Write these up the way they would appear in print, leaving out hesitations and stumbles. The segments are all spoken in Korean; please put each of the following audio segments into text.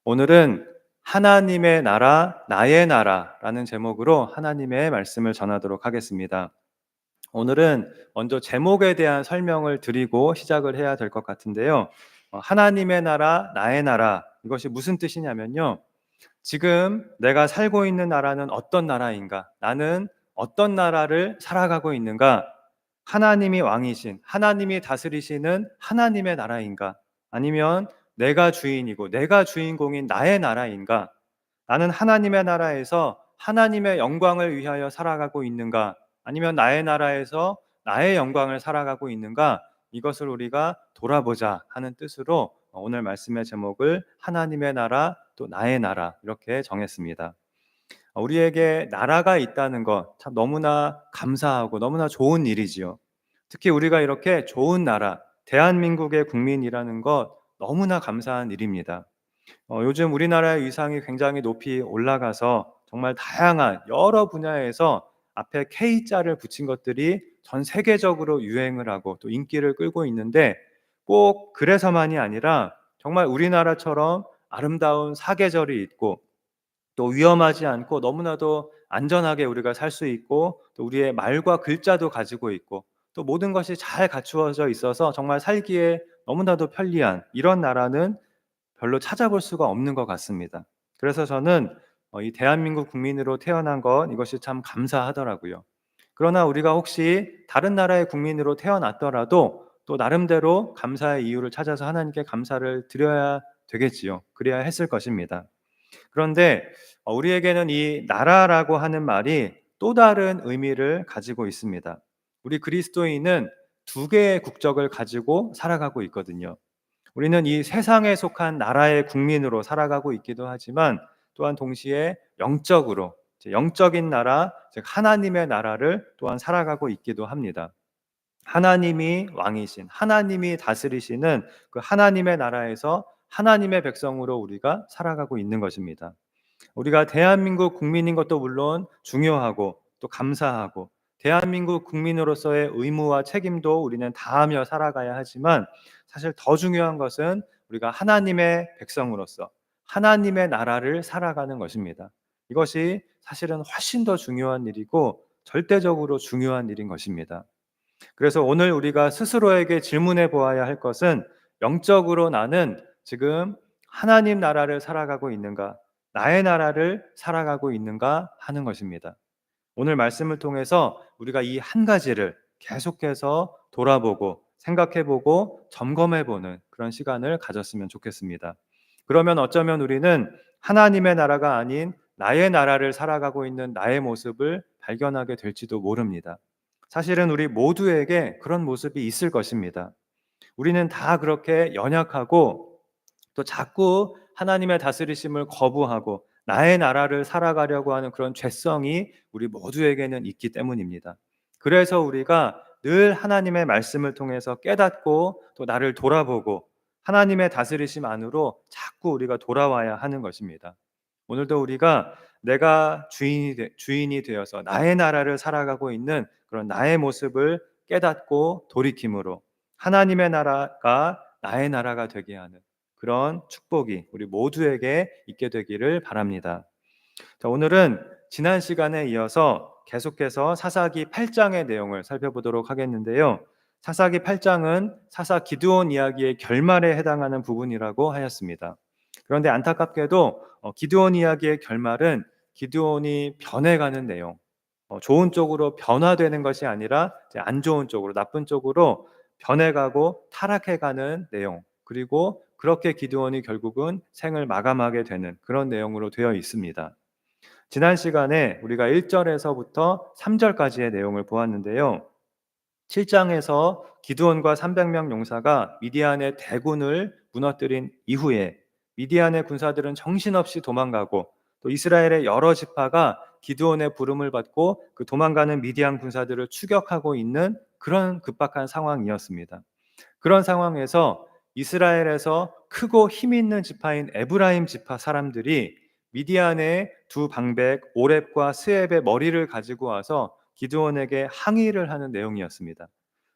오늘은 하나님의 나라, 나의 나라라는 제목으로 하나님의 말씀을 전하도록 하겠습니다. 오늘은 먼저 제목에 대한 설명을 드리고 시작을 해야 될 것 같은데요. 하나님의 나라, 나의 나라, 이것이 무슨 뜻이냐면요. 지금 내가 살고 있는 나라는 어떤 나라인가? 나는 어떤 나라를 살아가고 있는가? 하나님이 왕이신, 하나님이 다스리시는 하나님의 나라인가? 아니면 내가 주인이고 내가 주인공인 나의 나라인가? 나는 하나님의 나라에서 하나님의 영광을 위하여 살아가고 있는가? 아니면 나의 나라에서 나의 영광을 살아가고 있는가? 이것을 우리가 돌아보자 하는 뜻으로 오늘 말씀의 제목을 하나님의 나라 또 나의 나라 이렇게 정했습니다. 우리에게 나라가 있다는 것 참 너무나 감사하고 너무나 좋은 일이지요. 특히 우리가 이렇게 좋은 나라, 대한민국의 국민이라는 것 너무나 감사한 일입니다. 요즘 우리나라의 위상이 굉장히 높이 올라가서 정말 다양한 여러 분야에서 앞에 K자를 붙인 것들이 전 세계적으로 유행을 하고 또 인기를 끌고 있는데 꼭 그래서만이 아니라 정말 우리나라처럼 아름다운 사계절이 있고 또 위험하지 않고 너무나도 안전하게 우리가 살 수 있고 또 우리의 말과 글자도 가지고 있고 또 모든 것이 잘 갖추어져 있어서 정말 살기에 너무나도 편리한 이런 나라는 별로 찾아볼 수가 없는 것 같습니다. 그래서 저는 이 대한민국 국민으로 태어난 것 이것이 참 감사하더라고요. 그러나 우리가 혹시 다른 나라의 국민으로 태어났더라도 또 나름대로 감사의 이유를 찾아서 하나님께 감사를 드려야 되겠지요. 그래야 했을 것입니다. 그런데 우리에게는 이 나라라고 하는 말이 또 다른 의미를 가지고 있습니다. 우리 그리스도인은 두 개의 국적을 가지고 살아가고 있거든요. 우리는 이 세상에 속한 나라의 국민으로 살아가고 있기도 하지만 또한 동시에 영적으로 영적인 나라, 즉 하나님의 나라를 또한 살아가고 있기도 합니다. 하나님이 왕이신, 하나님이 다스리시는 그 하나님의 나라에서 하나님의 백성으로 우리가 살아가고 있는 것입니다. 우리가 대한민국 국민인 것도 물론 중요하고 또 감사하고 대한민국 국민으로서의 의무와 책임도 우리는 다하며 살아가야 하지만 사실 더 중요한 것은 우리가 하나님의 백성으로서 하나님의 나라를 살아가는 것입니다. 이것이 사실은 훨씬 더 중요한 일이고 절대적으로 중요한 일인 것입니다. 그래서 오늘 우리가 스스로에게 질문해 보아야 할 것은 영적으로 나는 지금 하나님 나라를 살아가고 있는가? 나의 나라를 살아가고 있는가 하는 것입니다. 오늘 말씀을 통해서 우리가 이 한 가지를 계속해서 돌아보고 생각해보고 점검해보는 그런 시간을 가졌으면 좋겠습니다. 그러면 어쩌면 우리는 하나님의 나라가 아닌 나의 나라를 살아가고 있는 나의 모습을 발견하게 될지도 모릅니다. 사실은 우리 모두에게 그런 모습이 있을 것입니다. 우리는 다 그렇게 연약하고 또 자꾸 하나님의 다스리심을 거부하고 나의 나라를 살아가려고 하는 그런 죄성이 우리 모두에게는 있기 때문입니다. 그래서 우리가 늘 하나님의 말씀을 통해서 깨닫고 또 나를 돌아보고 하나님의 다스리심 안으로 자꾸 우리가 돌아와야 하는 것입니다. 오늘도 우리가 내가 주인이 되어서 나의 나라를 살아가고 있는 그런 나의 모습을 깨닫고 돌이킴으로 하나님의 나라가 나의 나라가 되게 하는 그런 축복이 우리 모두에게 있게 되기를 바랍니다. 자, 오늘은 지난 시간에 이어서 계속해서 사사기 8장의 내용을 살펴보도록 하겠는데요. 사사기 8장은 사사 기드온 이야기의 결말에 해당하는 부분이라고 하였습니다. 그런데 안타깝게도 기드온 이야기의 결말은 기드온이 변해가는 내용, 좋은 쪽으로 변화되는 것이 아니라 이제 안 좋은 쪽으로 나쁜 쪽으로 변해가고 타락해가는 내용, 그리고 그렇게 기드온이 결국은 생을 마감하게 되는 그런 내용으로 되어 있습니다. 지난 시간에 우리가 1절에서부터 3절까지의 내용을 보았는데요. 7장에서 기드온과 300명 용사가 미디안의 대군을 무너뜨린 이후에 미디안의 군사들은 정신없이 도망가고 또 이스라엘의 여러 지파가 기드온의 부름을 받고 그 도망가는 미디안 군사들을 추격하고 있는 그런 급박한 상황이었습니다. 그런 상황에서 이스라엘에서 크고 힘 있는 지파인 에브라임 지파 사람들이 미디안의 두 방백 오렙과 스앱의 머리를 가지고 와서 기드온에게 항의를 하는 내용이었습니다.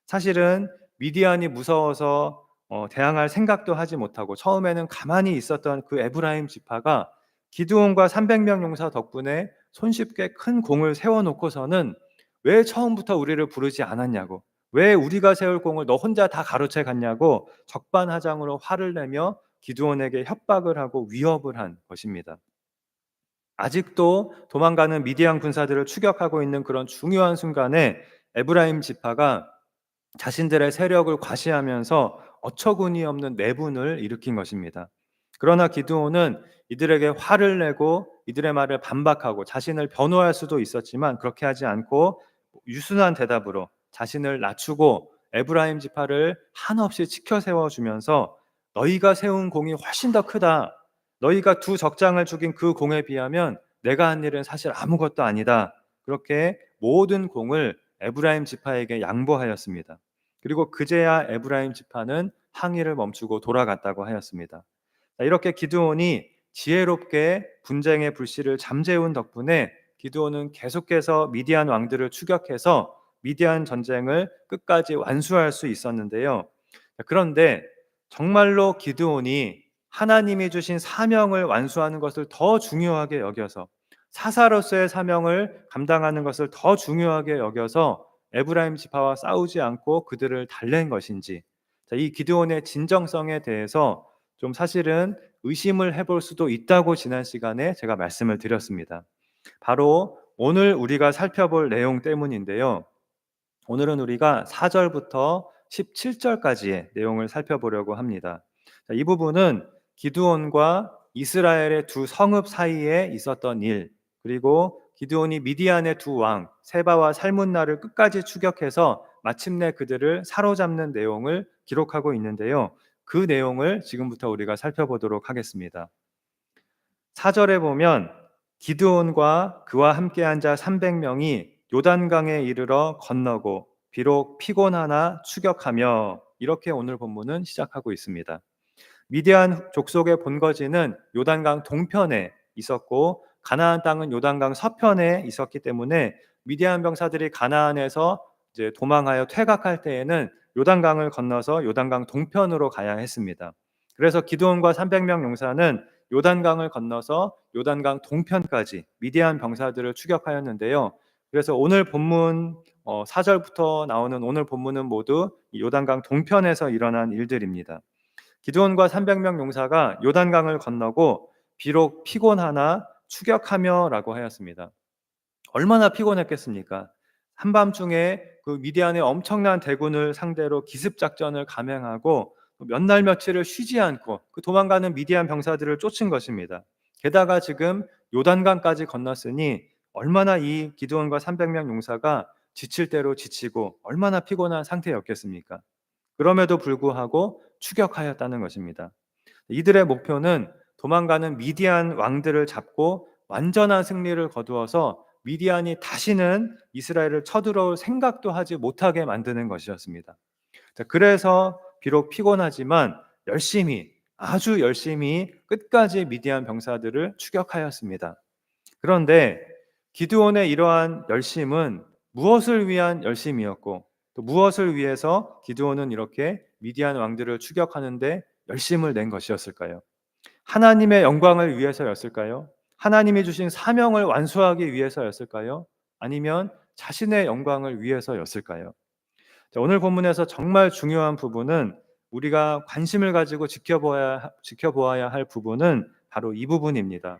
사실은 미디안이 무서워서 대항할 생각도 하지 못하고 처음에는 가만히 있었던 그 에브라임 지파가 기드온과 300명 용사 덕분에 손쉽게 큰 공을 세워 놓고서는 왜 처음부터 우리를 부르지 않았냐고, 왜 우리가 세울 공을 너 혼자 다 가로채 갔냐고 적반하장으로 화를 내며 기드온에게 협박을 하고 위협을 한 것입니다. 아직도 도망가는 미디안 군사들을 추격하고 있는 그런 중요한 순간에 에브라임 지파가 자신들의 세력을 과시하면서 어처구니 없는 내분을 일으킨 것입니다. 그러나 기드온은 이들에게 화를 내고 이들의 말을 반박하고 자신을 변호할 수도 있었지만 그렇게 하지 않고 유순한 대답으로 자신을 낮추고 에브라임 지파를 한없이 치켜 세워주면서 너희가 세운 공이 훨씬 더 크다. 너희가 두 적장을 죽인 그 공에 비하면 내가 한 일은 사실 아무것도 아니다. 그렇게 모든 공을 에브라임 지파에게 양보하였습니다. 그리고 그제야 에브라임 지파는 항의를 멈추고 돌아갔다고 하였습니다. 이렇게 기드온이 지혜롭게 분쟁의 불씨를 잠재운 덕분에 기드온은 계속해서 미디안 왕들을 추격해서 미디안 전쟁을 끝까지 완수할 수 있었는데요. 그런데 정말로 기드온이 하나님이 주신 사명을 완수하는 것을 더 중요하게 여겨서, 사사로서의 사명을 감당하는 것을 더 중요하게 여겨서 에브라임 지파와 싸우지 않고 그들을 달랜 것인지, 이 기드온의 진정성에 대해서 좀 사실은 의심을 해볼 수도 있다고 지난 시간에 제가 말씀을 드렸습니다. 바로 오늘 우리가 살펴볼 내용 때문인데요. 오늘은 우리가 4절부터 17절까지의 내용을 살펴보려고 합니다. 이 부분은 기드온과 이스라엘의 두 성읍 사이에 있었던 일, 그리고 기드온이 미디안의 두 왕 세바와 살문나를 끝까지 추격해서 마침내 그들을 사로잡는 내용을 기록하고 있는데요. 그 내용을 지금부터 우리가 살펴보도록 하겠습니다. 4절에 보면 기드온과 그와 함께한 자 300명이 요단강에 이르러 건너고 비록 피곤하나 추격하며, 이렇게 오늘 본문은 시작하고 있습니다. 미디안 족속의 본거지는 요단강 동편에 있었고 가나안 땅은 요단강 서편에 있었기 때문에 미디안 병사들이 가나안에서 이제 도망하여 퇴각할 때에는 요단강을 건너서 요단강 동편으로 가야 했습니다. 그래서 기드온과 300명 용사는 요단강을 건너서 요단강 동편까지 미디안 병사들을 추격하였는데요. 그래서 오늘 본문 4절부터 나오는 오늘 본문은 모두 요단강 동편에서 일어난 일들입니다. 기드온과 300명 용사가 요단강을 건너고 비록 피곤하나 추격하며라고 하였습니다. 얼마나 피곤했겠습니까? 한밤중에 그 미디안의 엄청난 대군을 상대로 기습 작전을 감행하고 몇 날 며칠을 쉬지 않고 그 도망가는 미디안 병사들을 쫓은 것입니다. 게다가 지금 요단강까지 건넜으니 얼마나 이 기드온과 300명 용사가 지칠 대로 지치고 얼마나 피곤한 상태였겠습니까? 그럼에도 불구하고 추격하였다는 것입니다. 이들의 목표는 도망가는 미디안 왕들을 잡고 완전한 승리를 거두어서 미디안이 다시는 이스라엘을 쳐들어올 생각도 하지 못하게 만드는 것이었습니다. 그래서 비록 피곤하지만 열심히, 아주 열심히 끝까지 미디안 병사들을 추격하였습니다. 그런데 기드온의 이러한 열심은 무엇을 위한 열심이었고, 또 무엇을 위해서 기드온은 이렇게 미디안 왕들을 추격하는데 열심을 낸 것이었을까요? 하나님의 영광을 위해서였을까요? 하나님이 주신 사명을 완수하기 위해서였을까요? 아니면 자신의 영광을 위해서였을까요? 오늘 본문에서 정말 중요한 부분은, 우리가 관심을 가지고 지켜보아야 할 부분은 바로 이 부분입니다.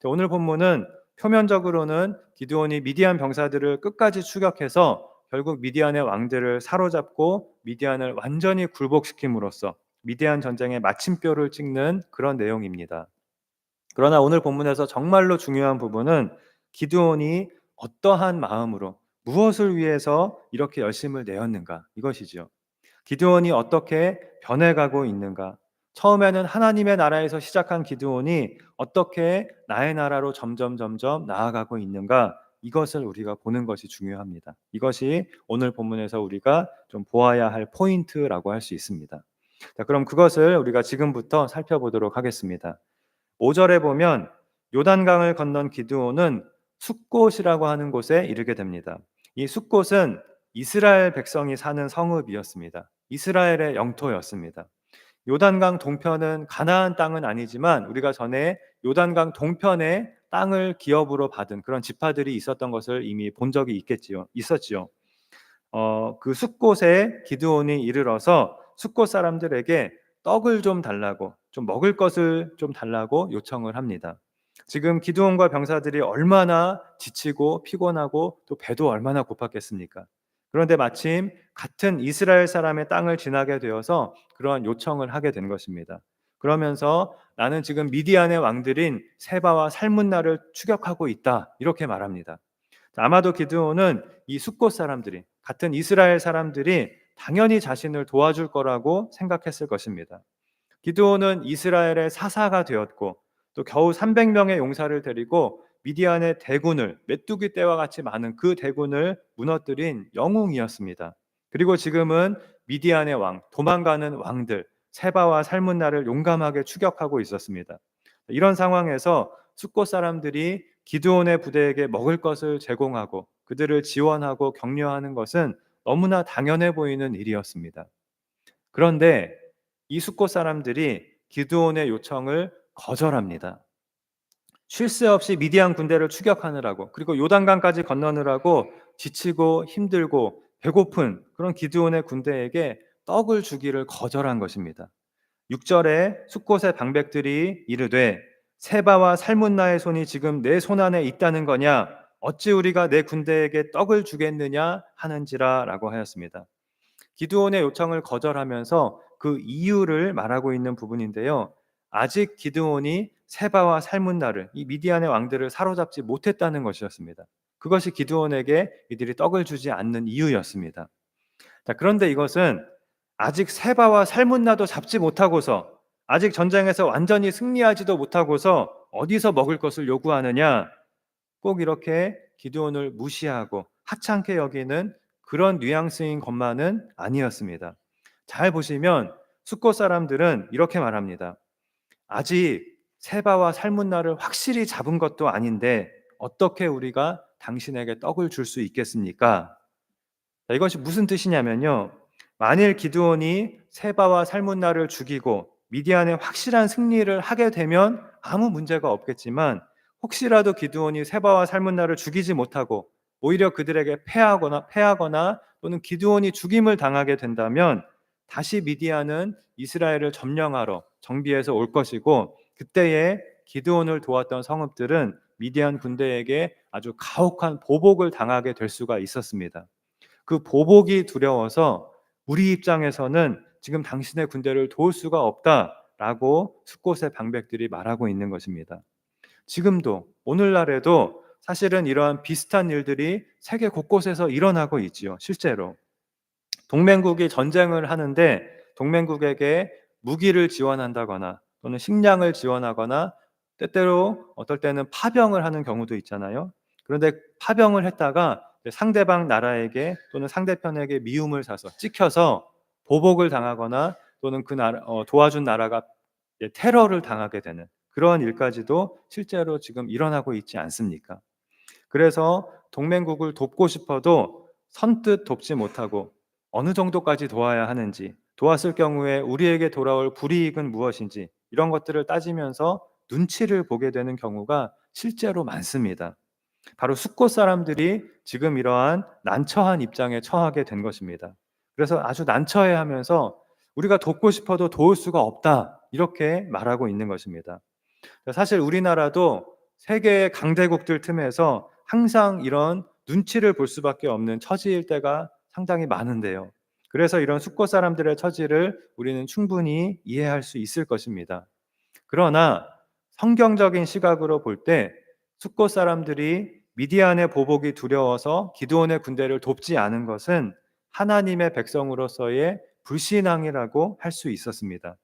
오늘 본문은 표면적으로는 기드온이 미디안 병사들을 끝까지 추격해서 결국 미디안의 왕들을 사로잡고 미디안을 완전히 굴복시킴으로써 미디안 전쟁의 마침표를 찍는 그런 내용입니다. 그러나 오늘 본문에서 정말로 중요한 부분은 기드온이 어떠한 마음으로 무엇을 위해서 이렇게 열심을 내었는가, 이것이죠. 기드온이 어떻게 변해가고 있는가? 처음에는 하나님의 나라에서 시작한 기드온이 어떻게 나의 나라로 점점 나아가고 있는가? 이것을 우리가 보는 것이 중요합니다. 이것이 오늘 본문에서 우리가 좀 보아야 할 포인트라고 할 수 있습니다. 자, 그럼 그것을 우리가 지금부터 살펴보도록 하겠습니다. 5절에 보면 요단강을 건넌 기드온은 숫곳이라고 하는 곳에 이르게 됩니다. 이 숫곳은 이스라엘 백성이 사는 성읍이었습니다. 이스라엘의 영토였습니다. 요단강 동편은 가나안 땅은 아니지만 우리가 전에 요단강 동편에 땅을 기업으로 받은 그런 지파들이 있었던 것을 이미 본 적이 있었지요. 그 숫곳에 기드온이 이르러서 숫곳 사람들에게 떡을 좀 달라고, 좀 먹을 것을 좀 달라고 요청을 합니다. 지금 기드온과 병사들이 얼마나 지치고 피곤하고 또 배도 얼마나 고팠겠습니까? 그런데 마침 같은 이스라엘 사람의 땅을 지나게 되어서 그러한 요청을 하게 된 것입니다. 그러면서 나는 지금 미디안의 왕들인 세바와 살문나를 추격하고 있다, 이렇게 말합니다. 아마도 기드온은 이 숫곳 사람들이, 같은 이스라엘 사람들이 당연히 자신을 도와줄 거라고 생각했을 것입니다. 기드온은 이스라엘의 사사가 되었고 또 겨우 300명의 용사를 데리고 미디안의 대군을, 메뚜기 떼와 같이 많은 그 대군을 무너뜨린 영웅이었습니다. 그리고 지금은 미디안의 왕, 도망가는 왕들 세바와 살문나를 용감하게 추격하고 있었습니다. 이런 상황에서 숫곳 사람들이 기드온의 부대에게 먹을 것을 제공하고 그들을 지원하고 격려하는 것은 너무나 당연해 보이는 일이었습니다. 그런데 이 숫곳 사람들이 기드온의 요청을 거절합니다. 쉴 새 없이 미디안 군대를 추격하느라고, 그리고 요단강까지 건너느라고 지치고 힘들고 배고픈 그런 기드온의 군대에게 떡을 주기를 거절한 것입니다. 6절에 숫곳의 방백들이 이르되 세바와 살문나의 손이 지금 내 손 안에 있다는 거냐, 어찌 우리가 내 군대에게 떡을 주겠느냐 하는지라라고 하였습니다. 기드온의 요청을 거절하면서 그 이유를 말하고 있는 부분인데요. 아직 기드온이 세바와 살문나를, 이 미디안의 왕들을 사로잡지 못했다는 것이었습니다. 그것이 기드온에게 이들이 떡을 주지 않는 이유였습니다. 자, 그런데 이것은 아직 세바와 살문나도 잡지 못하고서, 아직 전쟁에서 완전히 승리하지도 못하고서 어디서 먹을 것을 요구하느냐, 꼭 이렇게 기드온을 무시하고 하찮게 여기는 그런 뉘앙스인 것만은 아니었습니다. 잘 보시면 숫곳 사람들은 이렇게 말합니다. 아직 세바와 살문나를 확실히 잡은 것도 아닌데 어떻게 우리가 당신에게 떡을 줄 수 있겠습니까? 자, 이것이 무슨 뜻이냐면요. 만일 기드온이 세바와 살문나를 죽이고 미디안의 확실한 승리를 하게 되면 아무 문제가 없겠지만, 혹시라도 기드온이 세바와 살문나를 죽이지 못하고 오히려 그들에게 패하거나 또는 기드온이 죽임을 당하게 된다면 다시 미디안은 이스라엘을 점령하러 정비해서 올 것이고, 그때에 기드온을 도왔던 성읍들은 미디안 군대에게 아주 가혹한 보복을 당하게 될 수가 있었습니다. 그 보복이 두려워서 우리 입장에서는 지금 당신의 군대를 도울 수가 없다라고 숫곳의 방백들이 말하고 있는 것입니다. 지금도, 오늘날에도 사실은 이러한 비슷한 일들이 세계 곳곳에서 일어나고 있지요. 실제로 동맹국이 전쟁을 하는데 동맹국에게 무기를 지원한다거나 또는 식량을 지원하거나 때때로 어떨 때는 파병을 하는 경우도 있잖아요. 그런데 파병을 했다가 상대방 나라에게 또는 상대편에게 미움을 사서 찍혀서 보복을 당하거나 또는 그 나라, 도와준 나라가 테러를 당하게 되는 그러한 일까지도 실제로 지금 일어나고 있지 않습니까? 그래서 동맹국을 돕고 싶어도 선뜻 돕지 못하고 어느 정도까지 도와야 하는지, 도왔을 경우에 우리에게 돌아올 불이익은 무엇인지, 이런 것들을 따지면서 눈치를 보게 되는 경우가 실제로 많습니다. 바로 숫곳 사람들이 지금 이러한 난처한 입장에 처하게 된 것입니다. 그래서 아주 난처해하면서 우리가 돕고 싶어도 도울 수가 없다, 이렇게 말하고 있는 것입니다. 사실 우리나라도 세계의 강대국들 틈에서 항상 이런 눈치를 볼 수밖에 없는 처지일 때가 상당히 많은데요. 그래서 이런 숫곳 사람들의 처지를 우리는 충분히 이해할 수 있을 것입니다. 그러나 성경적인 시각으로 볼 때 숫곳 사람들이 미디안의 보복이 두려워서 기드온의 군대를 돕지 않은 것은 하나님의 백성으로서의 불신앙이라고 할 수 있었습니다.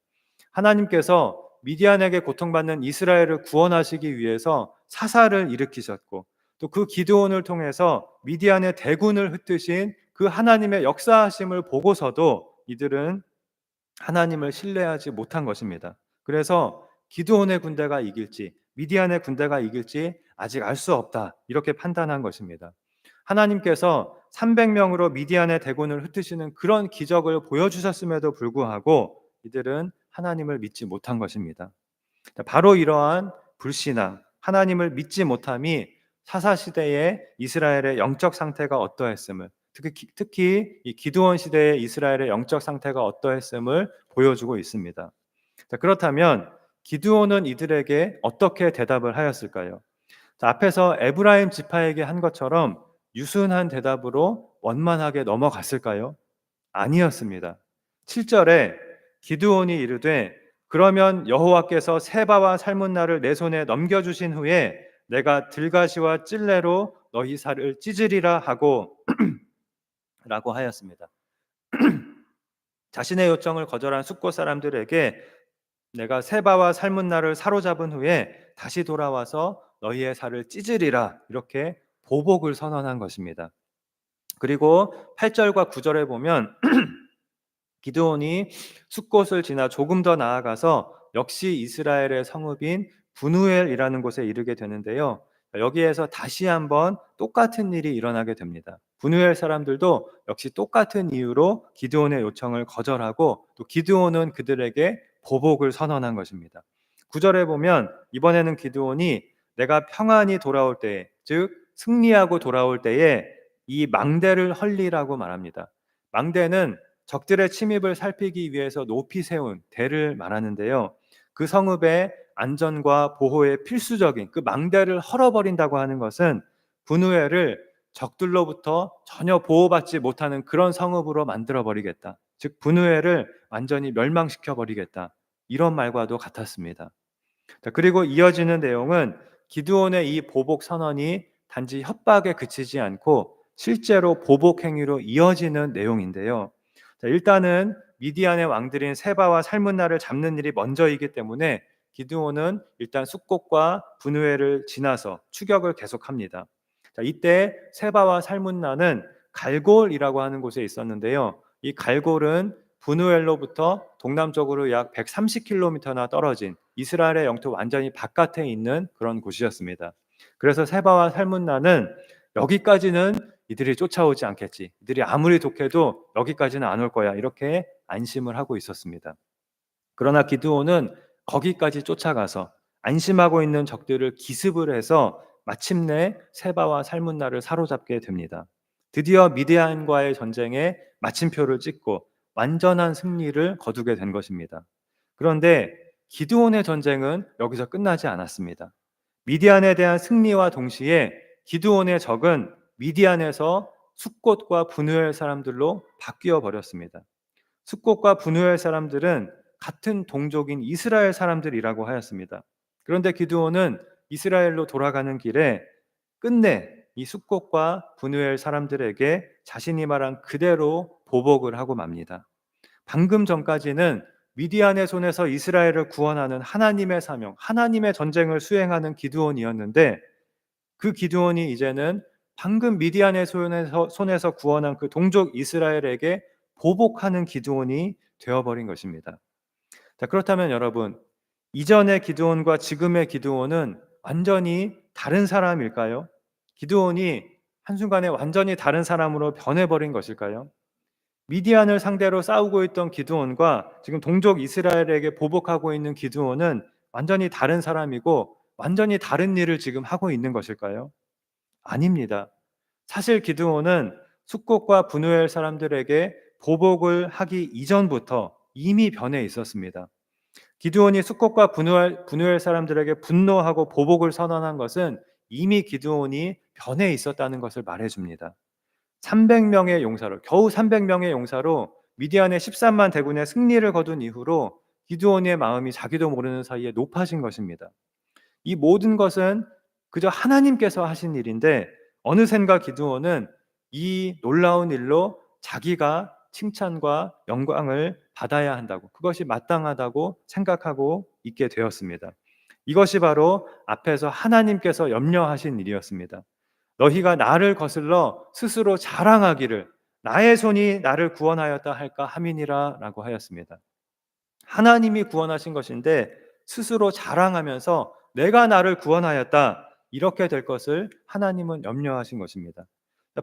하나님께서 미디안에게 고통받는 이스라엘을 구원하시기 위해서 사사를 일으키셨고, 또 그 기드온을 통해서 미디안의 대군을 흩으신 그 하나님의 역사하심을 보고서도 이들은 하나님을 신뢰하지 못한 것입니다. 그래서 기드온의 군대가 이길지 미디안의 군대가 이길지 아직 알 수 없다, 이렇게 판단한 것입니다. 하나님께서 300명으로 미디안의 대군을 흩으시는 그런 기적을 보여주셨음에도 불구하고 이들은 하나님을 믿지 못한 것입니다. 바로 이러한 불신앙, 하나님을 믿지 못함이 사사시대의 이스라엘의 영적 상태가 어떠했음을, 특히 이 기드온 시대의 이스라엘의 영적 상태가 어떠했음을 보여주고 있습니다. 자, 그렇다면 기드온은 이들에게 어떻게 대답을 하였을까요? 자, 앞에서 에브라임 지파에게 한 것처럼 유순한 대답으로 원만하게 넘어갔을까요? 아니었습니다. 7절에 기드온이 이르되 그러면 여호와께서 세바와 살문나를 내 손에 넘겨주신 후에 내가 들가시와 찔레로 너희 살을 찢으리라 하고 라고 하였습니다. 자신의 요청을 거절한 숫곳 사람들에게 내가 세바와 살문나를 사로잡은 후에 다시 돌아와서 너희의 살을 찢으리라, 이렇게 보복을 선언한 것입니다. 그리고 8절과 9절에 보면 기드온이 숫곳을 지나 조금 더 나아가서 역시 이스라엘의 성읍인 분우엘이라는 곳에 이르게 되는데요. 여기에서 다시 한번 똑같은 일이 일어나게 됩니다. 분우엘 사람들도 역시 똑같은 이유로 기드온의 요청을 거절하고 또 기드온은 그들에게 보복을 선언한 것입니다. 9절에 보면 이번에는 기드온이 내가 평안히 돌아올 때에, 즉 승리하고 돌아올 때에 이 망대를 헐리라고 말합니다. 망대는 적들의 침입을 살피기 위해서 높이 세운 대를 말하는데요. 그 성읍의 안전과 보호에 필수적인 그 망대를 헐어버린다고 하는 것은 분우엘을 적들로부터 전혀 보호받지 못하는 그런 성읍으로 만들어버리겠다. 즉 분우엘을 완전히 멸망시켜버리겠다. 이런 말과도 같았습니다. 자, 그리고 이어지는 내용은 기드온의 이 보복 선언이 단지 협박에 그치지 않고 실제로 보복 행위로 이어지는 내용인데요. 자, 일단은 미디안의 왕들인 세바와 살문나를 잡는 일이 먼저이기 때문에 기드온은 일단 숫곳과 분우엘을 지나서 추격을 계속합니다. 자, 이때 세바와 살문나는 갈골이라고 하는 곳에 있었는데요. 이 갈골은 분우엘로부터 동남쪽으로 약 130km나 떨어진 이스라엘의 영토 완전히 바깥에 있는 그런 곳이었습니다. 그래서 세바와 살문나는 여기까지는 이들이 쫓아오지 않겠지, 이들이 아무리 독해도 여기까지는 안 올 거야, 이렇게 안심을 하고 있었습니다. 그러나 기드온은 거기까지 쫓아가서 안심하고 있는 적들을 기습을 해서 마침내 세바와 살문나를 사로잡게 됩니다. 드디어 미디안과의 전쟁에 마침표를 찍고 완전한 승리를 거두게 된 것입니다. 그런데 기드온의 전쟁은 여기서 끝나지 않았습니다. 미디안에 대한 승리와 동시에 기드온의 적은 미디안에서 숫곳과 분우엘 사람들로 바뀌어 버렸습니다. 숫곳과 분우엘 사람들은 같은 동족인 이스라엘 사람들이라고 하였습니다. 그런데 기드온은 이스라엘로 돌아가는 길에 끝내 이 숫곳과 분우엘 사람들에게 자신이 말한 그대로 보복을 하고 맙니다. 방금 전까지는 미디안의 손에서 이스라엘을 구원하는 하나님의 사명, 하나님의 전쟁을 수행하는 기드온이었는데 그 기드온이 이제는 방금 미디안의 손에서 구원한 그 동족 이스라엘에게 보복하는 기드온이 되어버린 것입니다. 자, 그렇다면 여러분, 이전의 기드온과 지금의 기드온은 완전히 다른 사람일까요? 기드온이 한순간에 완전히 다른 사람으로 변해버린 것일까요? 미디안을 상대로 싸우고 있던 기드온과 지금 동족 이스라엘에게 보복하고 있는 기드온은 완전히 다른 사람이고 완전히 다른 일을 지금 하고 있는 것일까요? 아닙니다. 사실 기드온은 숫곳과 분우엘 사람들에게 보복을 하기 이전부터 이미 변해 있었습니다. 기드온이 숫곳과 분우엘 사람들에게 분노하고 보복을 선언한 것은 이미 기드온이 변해 있었다는 것을 말해줍니다. 300명의 용사로, 겨우 300명의 용사로 미디안의 13만 대군의 승리를 거둔 이후로 기드온의 마음이 자기도 모르는 사이에 높아진 것입니다. 이 모든 것은 그저 하나님께서 하신 일인데 어느샌가 기드온은 이 놀라운 일로 자기가 칭찬과 영광을 받아야 한다고, 그것이 마땅하다고 생각하고 있게 되었습니다. 이것이 바로 앞에서 하나님께서 염려하신 일이었습니다. 너희가 나를 거슬러 스스로 자랑하기를 나의 손이 나를 구원하였다 할까 함이니라 라고 하였습니다. 하나님이 구원하신 것인데 스스로 자랑하면서 내가 나를 구원하였다, 이렇게 될 것을 하나님은 염려하신 것입니다.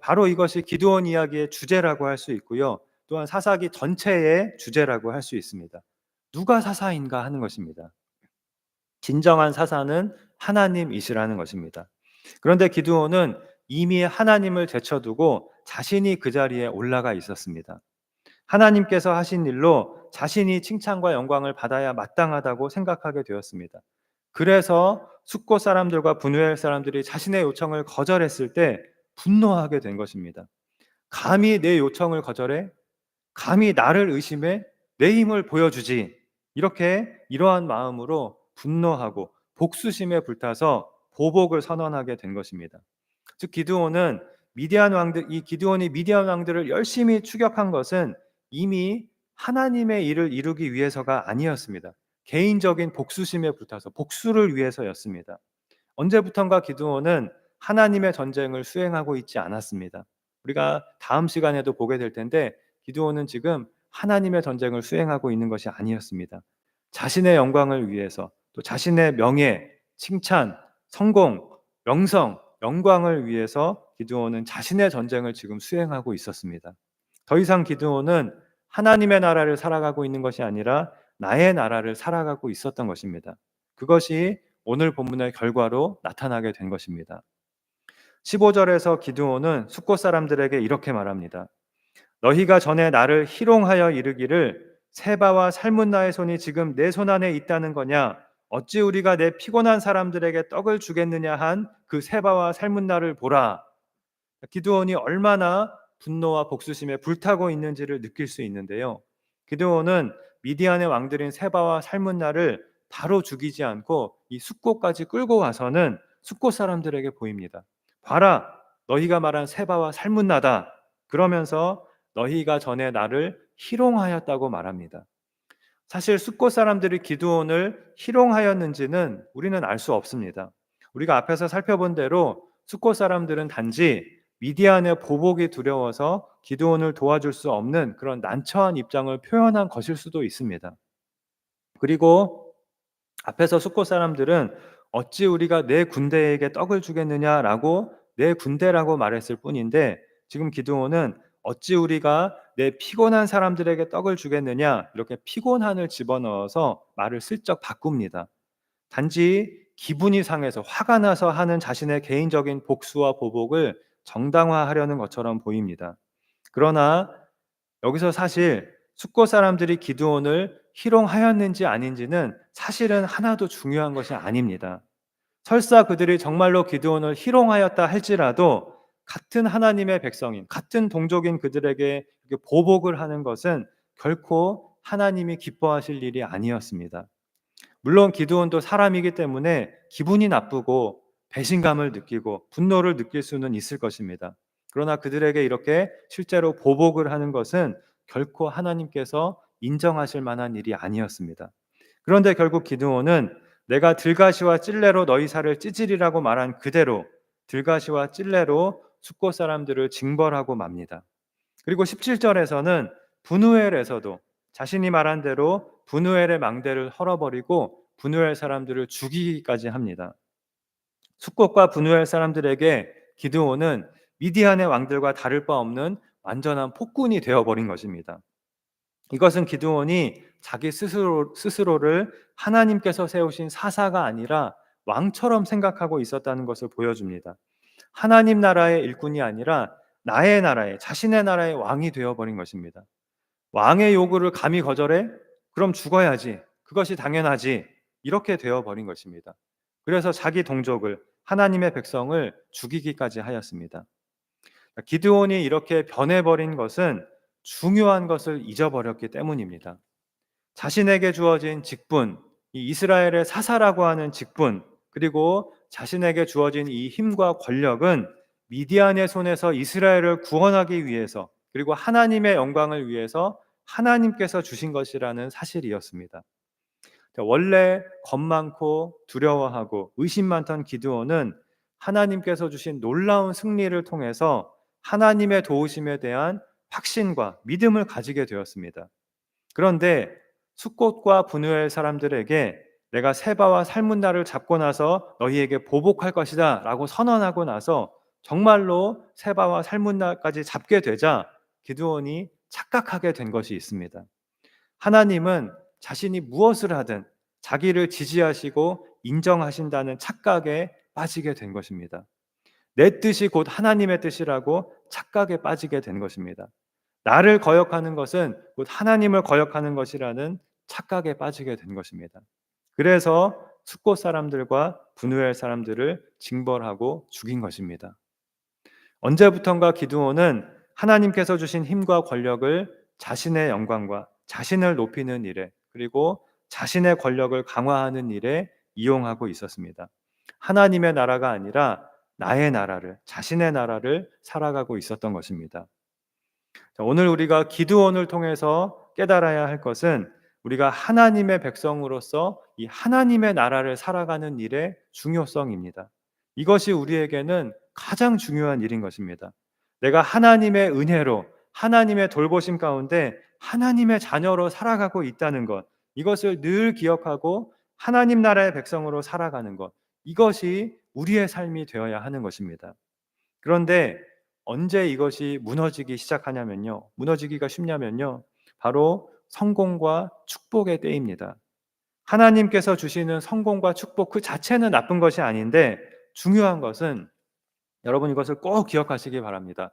바로 이것이 기드온 이야기의 주제라고 할 수 있고요. 또한 사사기 전체의 주제라고 할 수 있습니다. 누가 사사인가 하는 것입니다. 진정한 사사는 하나님이시라는 것입니다. 그런데 기드온은 이미 하나님을 제쳐두고 자신이 그 자리에 올라가 있었습니다. 하나님께서 하신 일로 자신이 칭찬과 영광을 받아야 마땅하다고 생각하게 되었습니다. 그래서 숫곳 사람들과 분우엘 사람들이 자신의 요청을 거절했을 때 분노하게 된 것입니다. 감히 내 요청을 거절해? 감히 나를 의심해? 내 힘을 보여주지. 이렇게 이러한 마음으로 분노하고 복수심에 불타서 보복을 선언하게 된 것입니다. 즉 기드온은 이 기드온이 미디안 왕들을 열심히 추격한 것은 이미 하나님의 일을 이루기 위해서가 아니었습니다. 개인적인 복수심에 불타서 복수를 위해서였습니다. 언제부턴가 기드온은 하나님의 전쟁을 수행하고 있지 않았습니다. 우리가 다음 시간에도 보게 될 텐데 기드온은 지금 하나님의 전쟁을 수행하고 있는 것이 아니었습니다. 자신의 영광을 위해서 또 자신의 명예, 칭찬, 성공, 명성, 영광을 위해서 기드온은 자신의 전쟁을 지금 수행하고 있었습니다. 더 이상 기드온은 하나님의 나라를 살아가고 있는 것이 아니라 나의 나라를 살아가고 있었던 것입니다. 그것이 오늘 본문의 결과로 나타나게 된 것입니다. 15절에서 기드온은 숫곳 사람들에게 이렇게 말합니다. 너희가 전에 나를 희롱하여 이르기를 세바와 살문나의 손이 지금 내 손 안에 있다는 거냐? 어찌 우리가 내 피곤한 사람들에게 떡을 주겠느냐 한 그 세바와 살문나를 보라. 기드온이 얼마나 분노와 복수심에 불타고 있는지를 느낄 수 있는데요. 기드온은 미디안의 왕들인 세바와 살문나를 바로 죽이지 않고 이 숫곳까지 끌고 와서는 숫곳 사람들에게 보입니다. 봐라, 너희가 말한 세바와 살문나다. 그러면서 너희가 전에 나를 희롱하였다고 말합니다. 사실 숫곳 사람들이 기드온을 희롱하였는지는 우리는 알 수 없습니다. 우리가 앞에서 살펴본 대로 숫곳 사람들은 단지 미디안의 보복이 두려워서 기드온을 도와줄 수 없는 그런 난처한 입장을 표현한 것일 수도 있습니다. 그리고 앞에서 숫곳 사람들은 어찌 우리가 내 군대에게 떡을 주겠느냐라고 내 군대라고 말했을 뿐인데 지금 기드온은 어찌 우리가 내 피곤한 사람들에게 떡을 주겠느냐 이렇게 피곤한을 집어넣어서 말을 슬쩍 바꿉니다. 단지 기분이 상해서 화가 나서 하는 자신의 개인적인 복수와 보복을 정당화하려는 것처럼 보입니다. 그러나 여기서 사실 숫곳 사람들이 기드온을 희롱하였는지 아닌지는 사실은 하나도 중요한 것이 아닙니다. 설사 그들이 정말로 기드온을 희롱하였다 할지라도 같은 하나님의 백성인, 같은 동족인 그들에게 이렇게 보복을 하는 것은 결코 하나님이 기뻐하실 일이 아니었습니다. 물론 기드온도 사람이기 때문에 기분이 나쁘고 배신감을 느끼고 분노를 느낄 수는 있을 것입니다. 그러나 그들에게 이렇게 실제로 보복을 하는 것은 결코 하나님께서 인정하실 만한 일이 아니었습니다. 그런데 결국 기드온은 내가 들가시와 찔레로 너희 살을 찌질이라고 말한 그대로 들가시와 찔레로 숫곳 사람들을 징벌하고 맙니다. 그리고 17절에서는 분우엘에서도 자신이 말한 대로 분우엘의 망대를 헐어버리고 분우엘 사람들을 죽이기까지 합니다. 숫곳과 분우엘 사람들에게 기드온은 미디안의 왕들과 다를 바 없는 완전한 폭군이 되어버린 것입니다. 이것은 기드온이 자기 스스로를 하나님께서 세우신 사사가 아니라 왕처럼 생각하고 있었다는 것을 보여줍니다. 하나님 나라의 일꾼이 아니라 나의 나라의 자신의 나라의 왕이 되어버린 것입니다. 왕의 요구를 감히 거절해? 그럼 죽어야지. 그것이 당연하지. 이렇게 되어버린 것입니다. 그래서 자기 동족을 하나님의 백성을 죽이기까지 하였습니다. 기드온이 이렇게 변해버린 것은 중요한 것을 잊어버렸기 때문입니다. 자신에게 주어진 직분, 이 이스라엘의 사사라고 하는 직분, 그리고 자신에게 주어진 이 힘과 권력은 미디안의 손에서 이스라엘을 구원하기 위해서, 그리고 하나님의 영광을 위해서 하나님께서 주신 것이라는 사실이었습니다. 원래 겁 많고 두려워하고 의심 많던 기드온은 하나님께서 주신 놀라운 승리를 통해서 하나님의 도우심에 대한 확신과 믿음을 가지게 되었습니다. 그런데 숫곳과 분우엘 사람들에게 내가 세바와 살문나를 잡고 나서 너희에게 보복할 것이다 라고 선언하고 나서 정말로 세바와 살문나까지 잡게 되자 기드온이 착각하게 된 것이 있습니다. 하나님은 자신이 무엇을 하든 자기를 지지하시고 인정하신다는 착각에 빠지게 된 것입니다. 내 뜻이 곧 하나님의 뜻이라고 착각에 빠지게 된 것입니다. 나를 거역하는 것은 곧 하나님을 거역하는 것이라는 착각에 빠지게 된 것입니다. 그래서 숫곳 사람들과 분우엘 사람들을 징벌하고 죽인 것입니다. 언제부턴가 기드온은 하나님께서 주신 힘과 권력을 자신의 영광과 자신을 높이는 일에, 그리고 자신의 권력을 강화하는 일에 이용하고 있었습니다. 하나님의 나라가 아니라 나의 나라를, 자신의 나라를 살아가고 있었던 것입니다. 오늘 우리가 기드온을 통해서 깨달아야 할 것은, 우리가 하나님의 백성으로서 이 하나님의 나라를 살아가는 일의 중요성입니다. 이것이 우리에게는 가장 중요한 일인 것입니다. 내가 하나님의 은혜로, 하나님의 돌보심 가운데 하나님의 자녀로 살아가고 있다는 것, 이것을 늘 기억하고 하나님 나라의 백성으로 살아가는 것, 이것이 우리의 삶이 되어야 하는 것입니다. 그런데 언제 이것이 무너지기 시작하냐면요, 무너지기가 쉽냐면요, 바로 성공과 축복의 때입니다. 하나님께서 주시는 성공과 축복 그 자체는 나쁜 것이 아닌데, 중요한 것은, 여러분 이것을 꼭 기억하시기 바랍니다.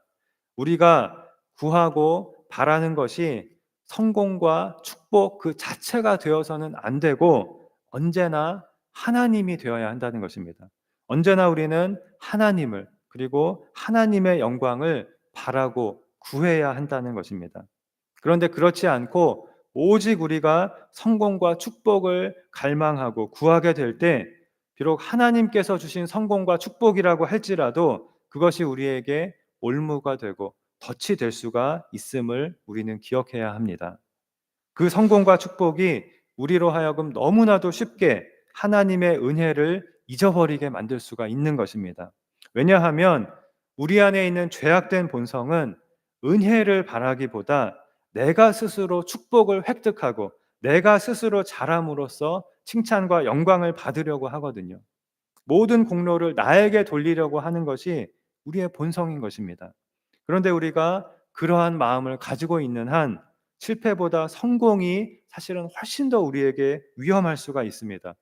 우리가 구하고 바라는 것이 성공과 축복 그 자체가 되어서는 안 되고, 언제나 하나님이 되어야 한다는 것입니다. 언제나 우리는 하나님을, 그리고 하나님의 영광을 바라고 구해야 한다는 것입니다. 그런데 그렇지 않고 오직 우리가 성공과 축복을 갈망하고 구하게 될 때, 비록 하나님께서 주신 성공과 축복이라고 할지라도 그것이 우리에게 올무가 되고 덫이 될 수가 있음을 우리는 기억해야 합니다. 그 성공과 축복이 우리로 하여금 너무나도 쉽게 하나님의 은혜를 잊어버리게 만들 수가 있는 것입니다. 왜냐하면 우리 안에 있는 죄악된 본성은 은혜를 바라기보다 내가 스스로 축복을 획득하고 내가 스스로 잘함으로써 칭찬과 영광을 받으려고 하거든요. 모든 공로를 나에게 돌리려고 하는 것이 우리의 본성인 것입니다. 그런데 우리가 그러한 마음을 가지고 있는 한 실패보다 성공이 사실은 훨씬 더 우리에게 위험할 수가 있습니다.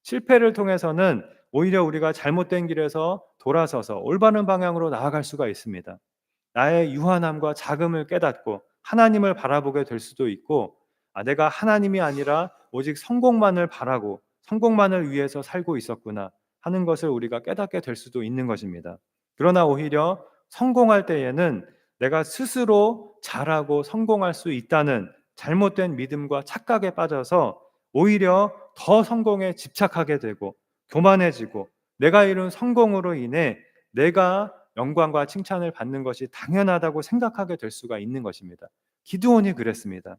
실패를 통해서는 오히려 우리가 잘못된 길에서 돌아서서 올바른 방향으로 나아갈 수가 있습니다. 나의 유한함과 자금을 깨닫고 하나님을 바라보게 될 수도 있고, 내가 하나님이 아니라 오직 성공만을 바라고 성공만을 위해서 살고 있었구나 하는 것을 우리가 깨닫게 될 수도 있는 것입니다. 그러나 오히려 성공할 때에는 내가 스스로 잘하고 성공할 수 있다는 잘못된 믿음과 착각에 빠져서 오히려 더 성공에 집착하게 되고 교만해지고, 내가 이룬 성공으로 인해 내가 영광과 칭찬을 받는 것이 당연하다고 생각하게 될 수가 있는 것입니다. 기드온이 그랬습니다.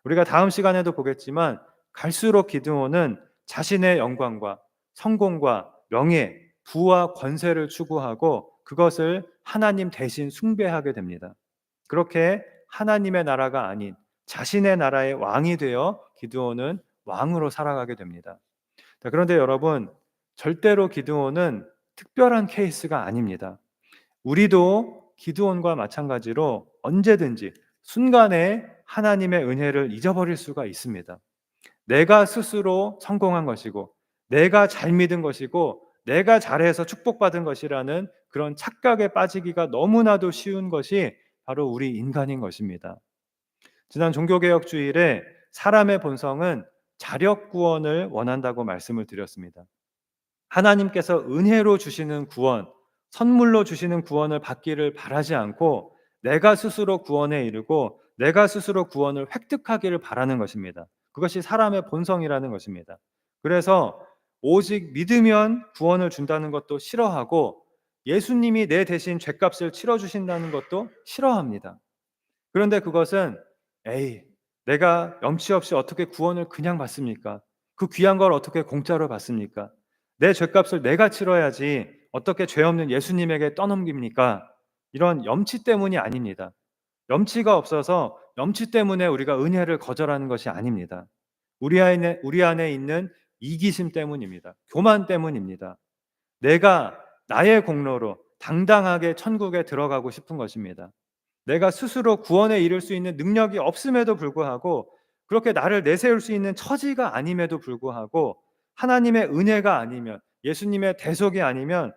우리가 다음 시간에도 보겠지만 갈수록 기드온은 자신의 영광과 성공과 명예, 부와 권세를 추구하고 그것을 하나님 대신 숭배하게 됩니다. 그렇게 하나님의 나라가 아닌 자신의 나라의 왕이 되어 기드온은 왕으로 살아가게 됩니다. 그런데 여러분, 절대로 기드온은 특별한 케이스가 아닙니다. 우리도 기드온과 마찬가지로 언제든지 순간에 하나님의 은혜를 잊어버릴 수가 있습니다. 내가 스스로 성공한 것이고 내가 잘 믿은 것이고 내가 잘해서 축복받은 것이라는 그런 착각에 빠지기가 너무나도 쉬운 것이 바로 우리 인간인 것입니다. 지난 종교개혁 주일에 사람의 본성은 자력 구원을 원한다고 말씀을 드렸습니다. 하나님께서 은혜로 주시는 구원, 선물로 주시는 구원을 받기를 바라지 않고 내가 스스로 구원에 이르고 내가 스스로 구원을 획득하기를 바라는 것입니다. 그것이 사람의 본성이라는 것입니다. 그래서 오직 믿으면 구원을 준다는 것도 싫어하고, 예수님이 내 대신 죗값을 치러주신다는 것도 싫어합니다. 그런데 그것은, 에이, 내가 염치 없이 어떻게 구원을 그냥 받습니까? 그 귀한 걸 어떻게 공짜로 받습니까? 내 죗값을 내가 치러야지 어떻게 죄 없는 예수님에게 떠넘깁니까? 이런 염치 때문이 아닙니다. 염치가 없어서 염치 때문에 우리가 은혜를 거절하는 것이 아닙니다. 우리 안에 있는 이기심 때문입니다. 교만 때문입니다. 내가 나의 공로로 당당하게 천국에 들어가고 싶은 것입니다. 내가 스스로 구원에 이를 수 있는 능력이 없음에도 불구하고 그렇게 나를 내세울 수 있는 처지가 아님에도 불구하고 하나님의 은혜가 아니면, 예수님의 대속이 아니면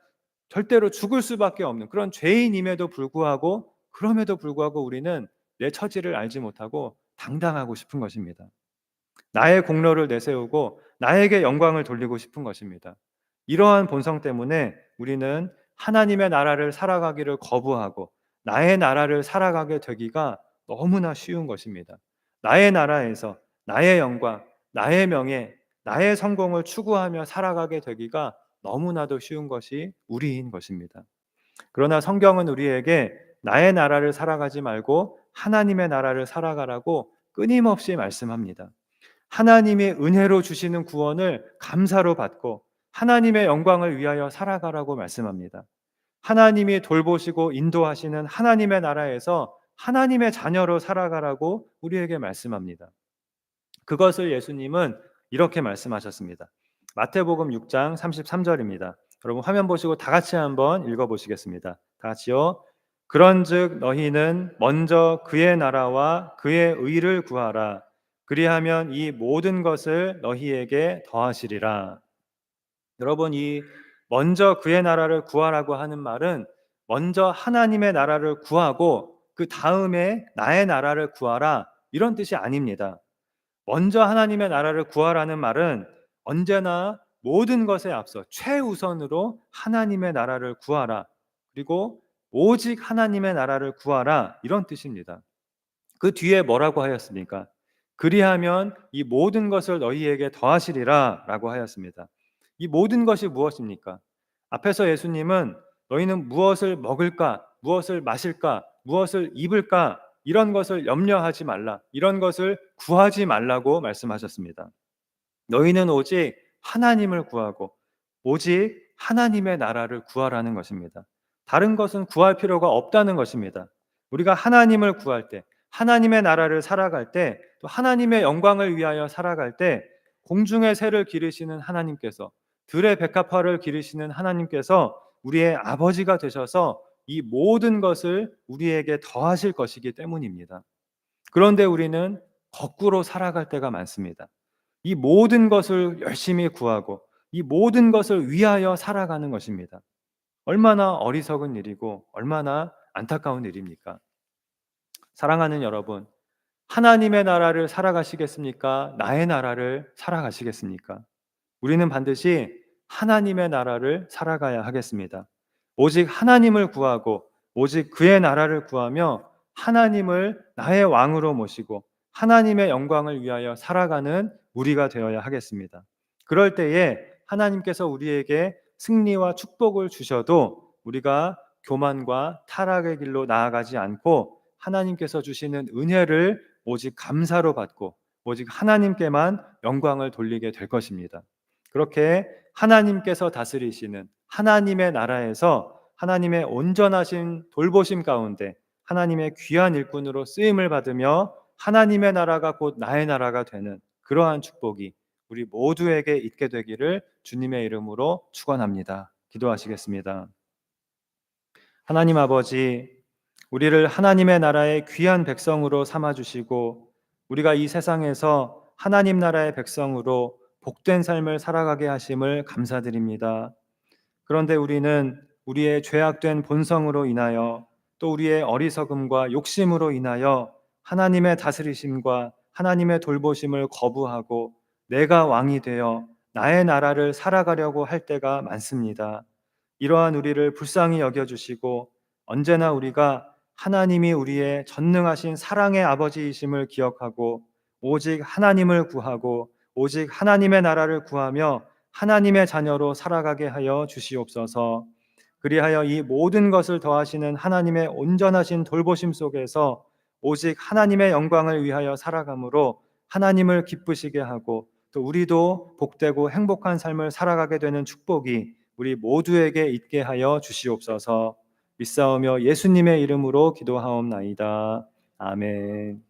절대로 죽을 수밖에 없는 그런 죄인임에도 불구하고, 그럼에도 불구하고 우리는 내 처지를 알지 못하고 당당하고 싶은 것입니다. 나의 공로를 내세우고 나에게 영광을 돌리고 싶은 것입니다. 이러한 본성 때문에 우리는 하나님의 나라를 살아가기를 거부하고 나의 나라를 살아가게 되기가 너무나 쉬운 것입니다. 나의 나라에서 나의 영광, 나의 명예, 나의 성공을 추구하며 살아가게 되기가 너무나도 쉬운 것이 우리인 것입니다. 그러나 성경은 우리에게 나의 나라를 살아가지 말고 하나님의 나라를 살아가라고 끊임없이 말씀합니다. 하나님의 은혜로 주시는 구원을 감사로 받고 하나님의 영광을 위하여 살아가라고 말씀합니다. 하나님이 돌보시고 인도하시는 하나님의 나라에서 하나님의 자녀로 살아가라고 우리에게 말씀합니다. 그것을 예수님은 이렇게 말씀하셨습니다. 마태복음 6장 33절입니다. 여러분 화면 보시고 다 같이 한번 읽어보시겠습니다. 다 같이요. 그런즉 너희는 먼저 그의 나라와 그의 의를 구하라. 그리하면 이 모든 것을 너희에게 더하시리라. 여러분, 이 먼저 그의 나라를 구하라고 하는 말은 먼저 하나님의 나라를 구하고 그 다음에 나의 나라를 구하라, 이런 뜻이 아닙니다. 먼저 하나님의 나라를 구하라는 말은 언제나 모든 것에 앞서 최우선으로 하나님의 나라를 구하라, 그리고 오직 하나님의 나라를 구하라, 이런 뜻입니다. 그 뒤에 뭐라고 하였습니까? 그리하면 이 모든 것을 너희에게 더하시리라 라고 하였습니다. 이 모든 것이 무엇입니까? 앞에서 예수님은 너희는 무엇을 먹을까, 무엇을 마실까, 무엇을 입을까, 이런 것을 염려하지 말라, 이런 것을 구하지 말라고 말씀하셨습니다. 너희는 오직 하나님을 구하고 오직 하나님의 나라를 구하라는 것입니다. 다른 것은 구할 필요가 없다는 것입니다. 우리가 하나님을 구할 때, 하나님의 나라를 살아갈 때, 또 하나님의 영광을 위하여 살아갈 때 공중의 새를 기르시는 하나님께서, 들의 백합화를 기르시는 하나님께서 우리의 아버지가 되셔서 이 모든 것을 우리에게 더하실 것이기 때문입니다. 그런데 우리는 거꾸로 살아갈 때가 많습니다. 이 모든 것을 열심히 구하고 이 모든 것을 위하여 살아가는 것입니다. 얼마나 어리석은 일이고 얼마나 안타까운 일입니까? 사랑하는 여러분, 하나님의 나라를 살아가시겠습니까? 나의 나라를 살아가시겠습니까? 우리는 반드시 하나님의 나라를 살아가야 하겠습니다. 오직 하나님을 구하고 오직 그의 나라를 구하며 하나님을 나의 왕으로 모시고 하나님의 영광을 위하여 살아가는 우리가 되어야 하겠습니다. 그럴 때에 하나님께서 우리에게 승리와 축복을 주셔도 우리가 교만과 타락의 길로 나아가지 않고 하나님께서 주시는 은혜를 오직 감사로 받고 오직 하나님께만 영광을 돌리게 될 것입니다. 그렇게 하나님께서 다스리시는 하나님의 나라에서 하나님의 온전하신 돌보심 가운데 하나님의 귀한 일꾼으로 쓰임을 받으며 하나님의 나라가 곧 나의 나라가 되는 그러한 축복이 우리 모두에게 있게 되기를 주님의 이름으로 축원합니다. 기도하시겠습니다. 하나님 아버지, 우리를 하나님의 나라의 귀한 백성으로 삼아주시고 우리가 이 세상에서 하나님 나라의 백성으로 복된 삶을 살아가게 하심을 감사드립니다. 그런데 우리는 우리의 죄악된 본성으로 인하여 또 우리의 어리석음과 욕심으로 인하여 하나님의 다스리심과 하나님의 돌보심을 거부하고 내가 왕이 되어 나의 나라를 살아가려고 할 때가 많습니다. 이러한 우리를 불쌍히 여겨주시고 언제나 우리가 하나님이 우리의 전능하신 사랑의 아버지이심을 기억하고 오직 하나님을 구하고 오직 하나님의 나라를 구하며 하나님의 자녀로 살아가게 하여 주시옵소서. 그리하여 이 모든 것을 더하시는 하나님의 온전하신 돌보심 속에서 오직 하나님의 영광을 위하여 살아감으로 하나님을 기쁘시게 하고 또 우리도 복되고 행복한 삶을 살아가게 되는 축복이 우리 모두에게 있게 하여 주시옵소서. 믿사오며 예수님의 이름으로 기도하옵나이다. 아멘.